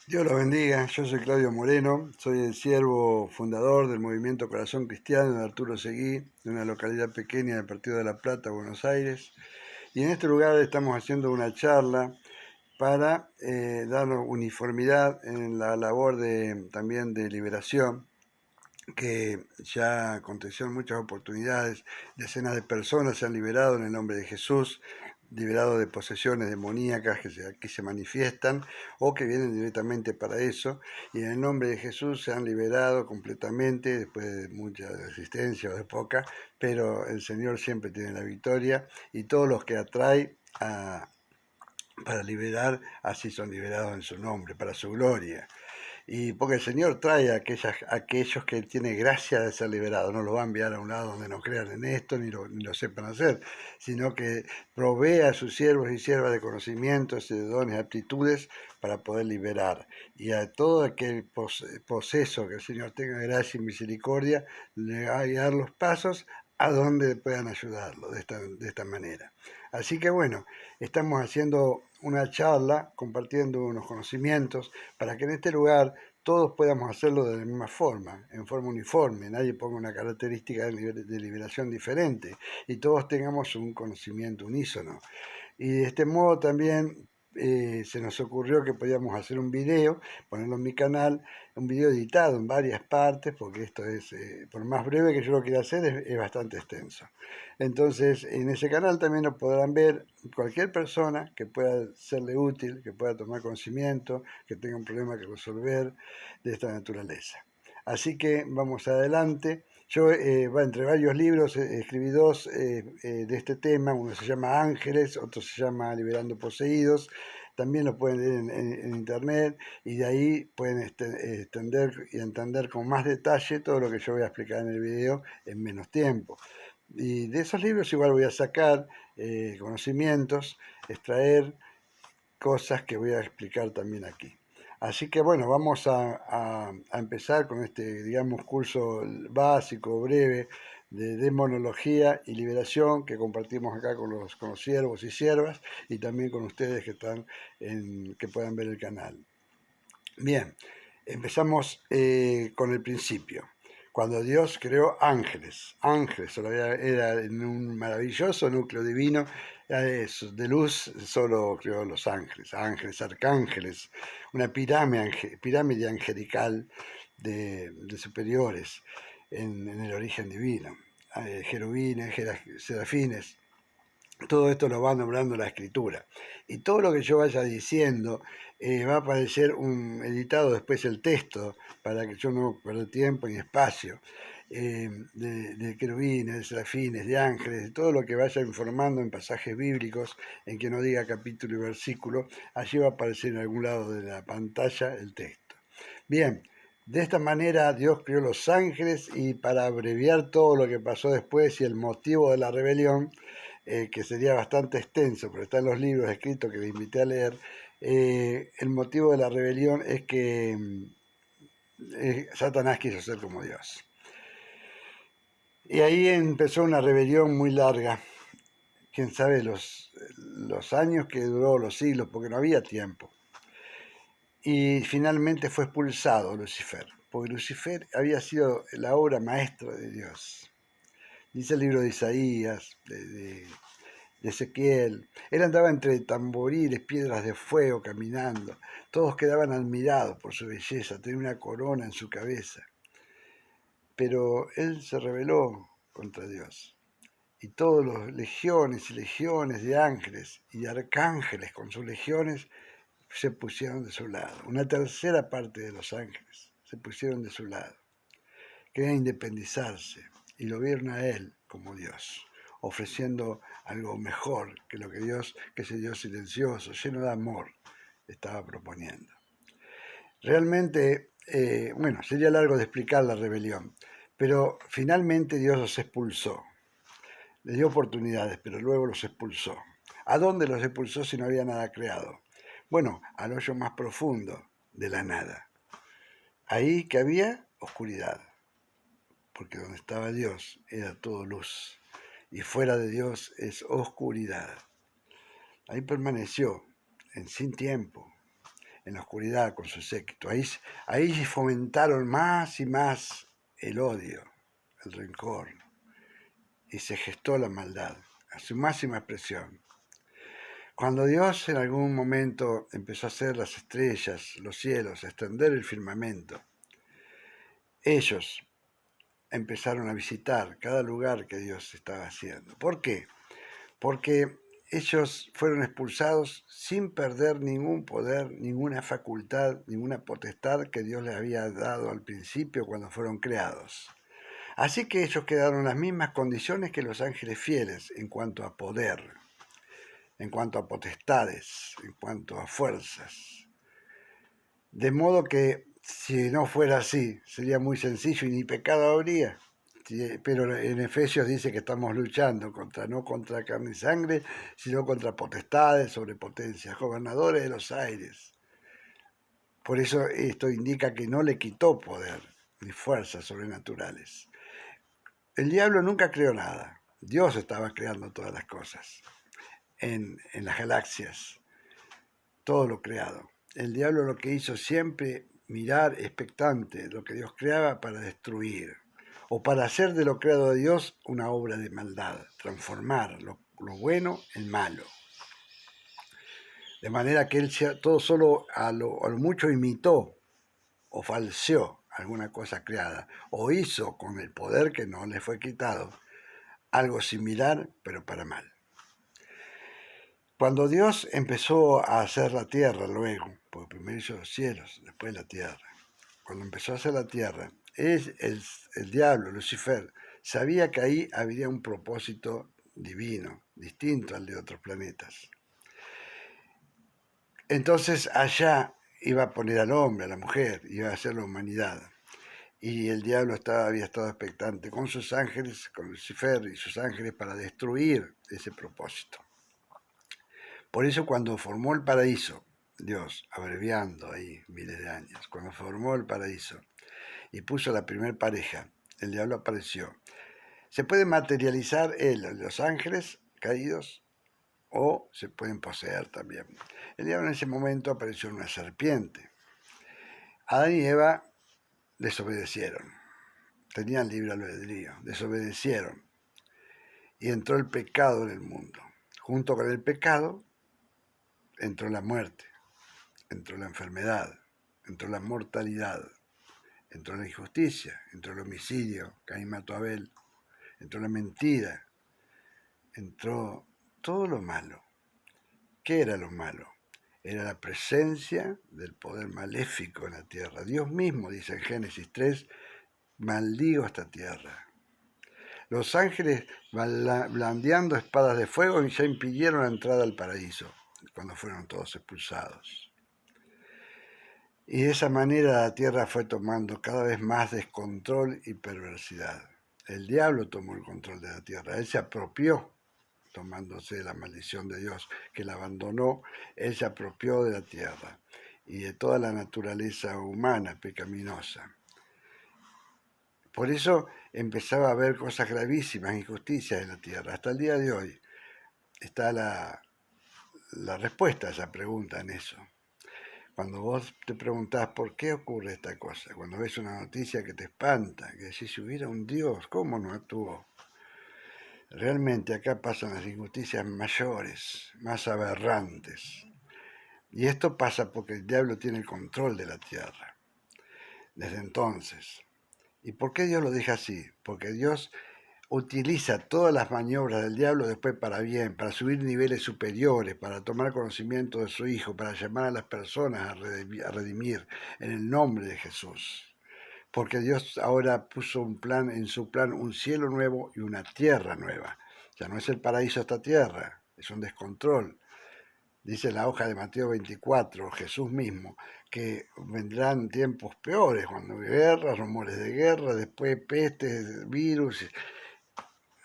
Dios los bendiga, yo soy Claudio Moreno, soy el siervo fundador del Movimiento Corazón Cristiano de Arturo Seguí, de una localidad pequeña del Partido de la Plata, Buenos Aires. Y en este lugar estamos haciendo una charla para darnos uniformidad en la labor también de liberación, que ya aconteció en muchas oportunidades. Decenas de personas se han liberado en el nombre de Jesús, liberado de posesiones demoníacas que aquí se manifiestan o que vienen directamente para eso, y en el nombre de Jesús se han liberado completamente después de mucha resistencia o de poca, pero el Señor siempre tiene la victoria, y todos los que atrae para liberar, así son liberados en su nombre, para su gloria. Y porque el Señor trae a aquellos que tienen gracia de ser liberados, no los va a enviar a un lado donde no crean en esto ni lo sepan hacer, sino que provee a sus siervos y siervas de conocimientos y de dones y aptitudes para poder liberar. Y a todo aquel poseso que el Señor tenga gracia y misericordia, le va a guiar los pasos a donde puedan ayudarlo de esta manera. Así que bueno, estamos haciendo una charla, compartiendo unos conocimientos, para que en este lugar todos podamos hacerlo de la misma forma, en forma uniforme, nadie ponga una característica de liberación diferente y todos tengamos un conocimiento unísono. Y de este modo también se nos ocurrió que podíamos hacer un video, ponerlo en mi canal, un video editado en varias partes, porque esto es, por más breve que yo lo quiera hacer, es bastante extenso. Entonces, en ese canal también lo podrán ver cualquier persona que pueda serle útil, que pueda tomar conocimiento, que tenga un problema que resolver de esta naturaleza. Así que vamos adelante. Yo, entre varios libros, escribí dos de este tema. Uno se llama Ángeles, otro se llama Liberando Poseídos. También lo pueden leer en internet, y de ahí pueden extender y entender con más detalle todo lo que yo voy a explicar en el video en menos tiempo. Y de esos libros igual voy a sacar conocimientos, extraer cosas que voy a explicar también aquí. Así que bueno, vamos a empezar con este, digamos, curso básico, breve, de demonología y liberación, que compartimos acá con los siervos y siervas, y también con ustedes que puedan ver el canal. Bien, empezamos con el principio. Cuando Dios creó ángeles, era en un maravilloso núcleo divino de luz, solo creó los ángeles, arcángeles, una pirámide angelical de superiores en el origen divino, querubines, serafines. Todo esto lo va nombrando la escritura. Y todo lo que yo vaya diciendo va a aparecer editado después el texto, para que yo no pierda tiempo ni espacio, de querubines, de serafines, de ángeles, de todo lo que vaya informando en pasajes bíblicos, en que no diga capítulo y versículo. Allí va a aparecer en algún lado de la pantalla el texto. Bien, de esta manera Dios creó los ángeles, y para abreviar todo lo que pasó después y el motivo de la rebelión, que sería bastante extenso, pero está en los libros escritos que le invité a leer, el motivo de la rebelión es que Satanás quiso ser como Dios. Y ahí empezó una rebelión muy larga, quién sabe los años que duró, los siglos, porque no había tiempo. Y finalmente fue expulsado Lucifer, porque Lucifer había sido la obra maestra de Dios. Dice el libro de Isaías, de Ezequiel. Él andaba entre tamboriles, piedras de fuego, caminando. Todos quedaban admirados por su belleza, tenía una corona en su cabeza. Pero él se rebeló contra Dios. Y todos los legiones y legiones de ángeles y arcángeles con sus legiones se pusieron de su lado. Una tercera parte de los ángeles se pusieron de su lado. Querían independizarse y lo vieron a él como Dios, ofreciendo algo mejor que lo que ese Dios silencioso, lleno de amor, estaba proponiendo. Realmente, bueno, sería largo de explicar la rebelión, pero finalmente Dios los expulsó. Les dio oportunidades, pero luego los expulsó. ¿A dónde los expulsó si no había nada creado? Bueno, al hoyo más profundo de la nada. Ahí que había oscuridad, porque donde estaba Dios era todo luz, y fuera de Dios es oscuridad. Ahí permaneció, sin tiempo, en la oscuridad con su séquito. Ahí fomentaron más y más el odio, el rencor, y se gestó la maldad a su máxima expresión. Cuando Dios en algún momento empezó a hacer las estrellas, los cielos, a extender el firmamento, ellos empezaron a visitar cada lugar que Dios estaba haciendo. ¿Por qué? Porque ellos fueron expulsados sin perder ningún poder, ninguna facultad, ninguna potestad que Dios les había dado al principio cuando fueron creados. Así que ellos quedaron en las mismas condiciones que los ángeles fieles en cuanto a poder, en cuanto a potestades, en cuanto a fuerzas. De modo que si no fuera así, sería muy sencillo y ni pecado habría. Pero en Efesios dice que estamos luchando no contra carne y sangre, sino contra potestades, sobrepotencias, gobernadores de los aires. Por eso esto indica que no le quitó poder ni fuerzas sobrenaturales. El diablo nunca creó nada. Dios estaba creando todas las cosas en las galaxias, todo lo creado. El diablo lo que hizo siempre mirar expectante lo que Dios creaba para destruir, o para hacer de lo creado de Dios una obra de maldad, transformar lo bueno en malo. De manera que él todo solo a lo mucho imitó o falseó alguna cosa creada, o hizo con el poder que no le fue quitado algo similar, pero para mal. Cuando Dios empezó a hacer la tierra luego, porque primero hizo los cielos, después la tierra, cuando empezó a hacer la tierra, el diablo, Lucifer, sabía que ahí habría un propósito divino, distinto al de otros planetas. Entonces allá iba a poner al hombre, a la mujer, iba a hacer la humanidad. Y el diablo había estado expectante con sus ángeles, con Lucifer y sus ángeles, para destruir ese propósito. Por eso cuando formó el paraíso, Dios, abreviando ahí miles de años, cuando formó el paraíso y puso la primer pareja, el diablo apareció. Se puede materializar los ángeles caídos, o se pueden poseer también. El diablo en ese momento apareció en una serpiente. Adán y Eva desobedecieron, tenían libre albedrío, desobedecieron y entró el pecado en el mundo. Junto con el pecado entró la muerte, entró la enfermedad, entró la mortalidad, entró la injusticia, entró el homicidio, Caín mató a Abel, entró la mentira, entró todo lo malo. ¿Qué era lo malo? Era la presencia del poder maléfico en la tierra. Dios mismo dice en Génesis 3, maldigo esta tierra. Los ángeles blandeando espadas de fuego ya impidieron la entrada al paraíso cuando fueron todos expulsados. Y de esa manera la tierra fue tomando cada vez más descontrol y perversidad. El diablo tomó el control de la tierra, él se apropió, tomándose de la maldición de Dios, que la abandonó, él se apropió de la tierra y de toda la naturaleza humana pecaminosa. Por eso empezaba a haber cosas gravísimas, injusticias en la tierra. Hasta el día de hoy está la respuesta a esa pregunta en eso. Cuando vos te preguntás por qué ocurre esta cosa, cuando ves una noticia que te espanta, que decís, si hubiera un Dios, ¿cómo no actuó? Realmente acá pasan las injusticias mayores, más aberrantes. Y esto pasa porque el diablo tiene el control de la tierra. Desde entonces. ¿Y por qué Dios lo deja así? Porque Dios utiliza todas las maniobras del diablo después para bien, para subir niveles superiores, para tomar conocimiento de su Hijo, para llamar a las personas a redimir en el nombre de Jesús. Porque Dios ahora puso en su plan, un cielo nuevo y una tierra nueva. Ya no es el paraíso esta tierra, es un descontrol. Dice la hoja de Mateo 24, Jesús mismo, que vendrán tiempos peores, cuando hay guerras, rumores de guerra, después pestes, virus.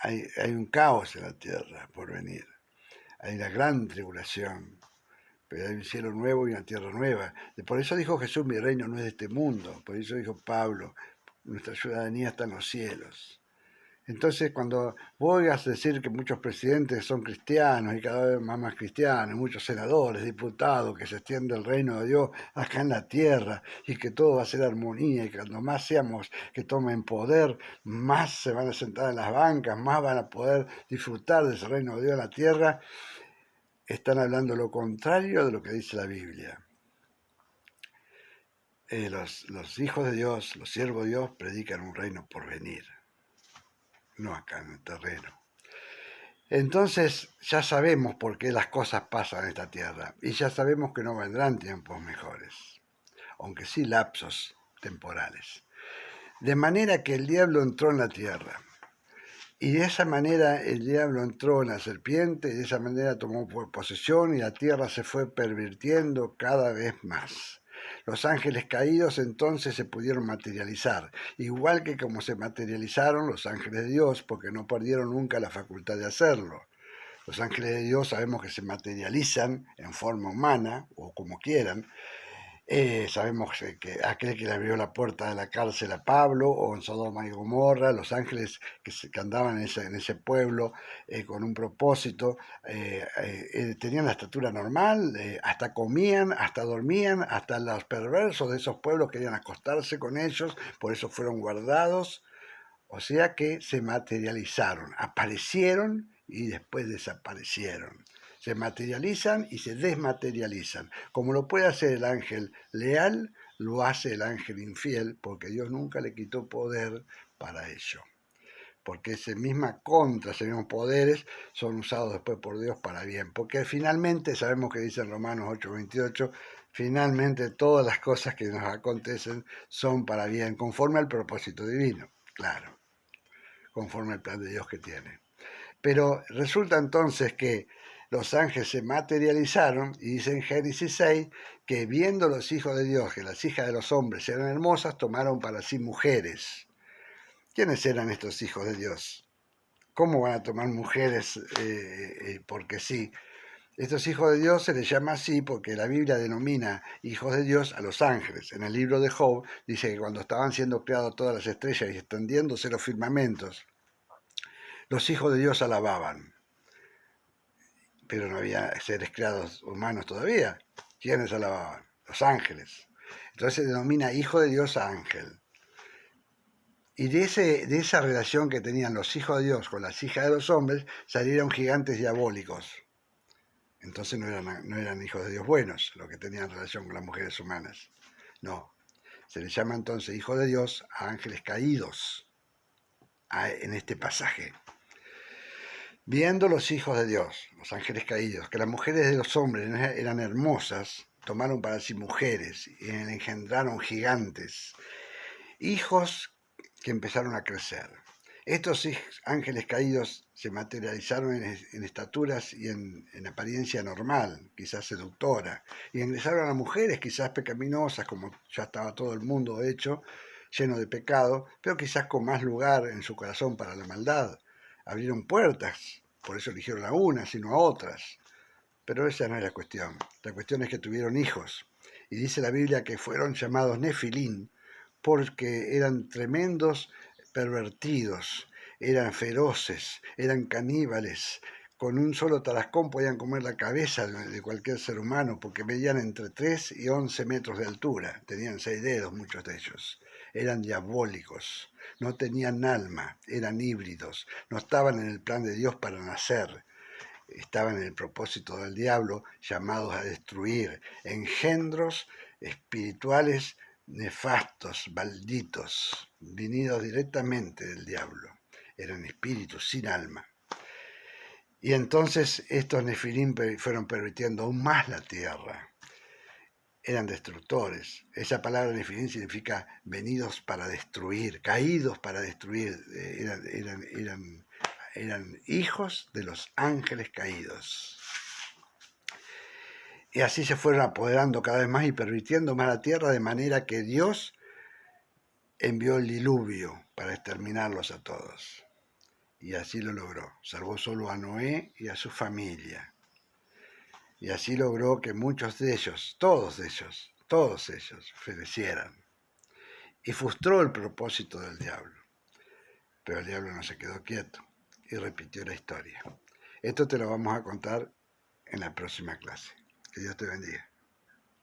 Hay un caos en la tierra por venir. Hay una gran tribulación, pero hay un cielo nuevo y una tierra nueva. Por eso dijo Jesús, mi reino no es de este mundo. Por eso dijo Pablo, nuestra ciudadanía está en los cielos. Entonces, cuando vos oigas decir que muchos presidentes son cristianos y cada vez más cristianos, muchos senadores, diputados, que se extiende el reino de Dios acá en la tierra y que todo va a ser armonía y que cuando más seamos que tomen poder, más se van a sentar en las bancas, más van a poder disfrutar de ese reino de Dios en la tierra, están hablando lo contrario de lo que dice la Biblia. Los hijos de Dios, los siervos de Dios, predican un reino por venir, no acá en el terreno. Entonces ya sabemos por qué las cosas pasan en esta tierra y ya sabemos que no vendrán tiempos mejores, aunque sí lapsos temporales. De manera que el diablo entró en la tierra y de esa manera el diablo entró en la serpiente y de esa manera tomó posesión y la tierra se fue pervirtiendo cada vez más. Los ángeles caídos entonces se pudieron materializar, igual que como se materializaron los ángeles de Dios, porque no perdieron nunca la facultad de hacerlo. Los ángeles de Dios sabemos que se materializan en forma humana, o como quieran. Sabemos que aquel que le abrió la puerta de la cárcel a Pablo, o en Sodoma y Gomorra, los ángeles que andaban en ese pueblo con un propósito, tenían la estatura normal, hasta comían, hasta dormían, hasta los perversos de esos pueblos querían acostarse con ellos, por eso fueron guardados. O sea que se materializaron, aparecieron y después desaparecieron. Se materializan y se desmaterializan. Como lo puede hacer el ángel leal, lo hace el ángel infiel, porque Dios nunca le quitó poder para ello. Porque ese misma contra, esos mismos poderes son usados después por Dios para bien. Porque finalmente, sabemos que dice en Romanos 8:28, finalmente todas las cosas que nos acontecen son para bien, conforme al propósito divino. Claro, conforme al plan de Dios que tiene. Pero resulta entonces que los ángeles se materializaron y dice en Génesis 6 que viendo los hijos de Dios que las hijas de los hombres eran hermosas, tomaron para sí mujeres. ¿Quiénes eran estos hijos de Dios? ¿Cómo van a tomar mujeres porque sí? Estos hijos de Dios se les llama así porque la Biblia denomina hijos de Dios a los ángeles. En el libro de Job dice que cuando estaban siendo creadas todas las estrellas y extendiéndose los firmamentos, los hijos de Dios alababan, pero no había seres creados humanos todavía. ¿Quiénes alababan? Los ángeles. Entonces se denomina hijo de Dios a ángel. Y de esa relación que tenían los hijos de Dios con las hijas de los hombres, salieron gigantes diabólicos. Entonces no eran hijos de Dios buenos, los que tenían relación con las mujeres humanas. No, se les llama entonces hijos de Dios a ángeles caídos en este pasaje. Viendo los hijos de Dios, los ángeles caídos, que las mujeres de los hombres eran hermosas, tomaron para sí mujeres y engendraron gigantes, hijos que empezaron a crecer. Estos ángeles caídos se materializaron en estaturas y en apariencia normal, quizás seductora, y ingresaron a mujeres quizás pecaminosas, como ya estaba todo el mundo hecho, lleno de pecado, pero quizás con más lugar en su corazón para la maldad. Abrieron puertas, por eso eligieron a unas, sino a otras. Pero esa no es la cuestión. La cuestión es que tuvieron hijos. Y dice la Biblia que fueron llamados Nefilín porque eran tremendos pervertidos, eran feroces, eran caníbales. Con un solo tarascón podían comer la cabeza de cualquier ser humano porque medían entre 3 y 11 metros de altura. Tenían 6 dedos muchos de ellos. Eran diabólicos, no tenían alma, eran híbridos, no estaban en el plan de Dios para nacer, estaban en el propósito del diablo, llamados a destruir, engendros espirituales nefastos, malditos, venidos directamente del diablo. Eran espíritus sin alma. Y entonces estos nefilim fueron pervirtiendo aún más la tierra. Eran destructores. Esa palabra nefilim significa venidos para destruir, caídos para destruir. Eran hijos de los ángeles caídos. Y así se fueron apoderando cada vez más y pervirtiendo más la tierra, de manera que Dios envió el diluvio para exterminarlos a todos. Y así lo logró. Salvó solo a Noé y a su familia. Y así logró que muchos de ellos, todos ellos, perecieran. Y frustró el propósito del diablo. Pero el diablo no se quedó quieto y repitió la historia. Esto te lo vamos a contar en la próxima clase. Que Dios te bendiga.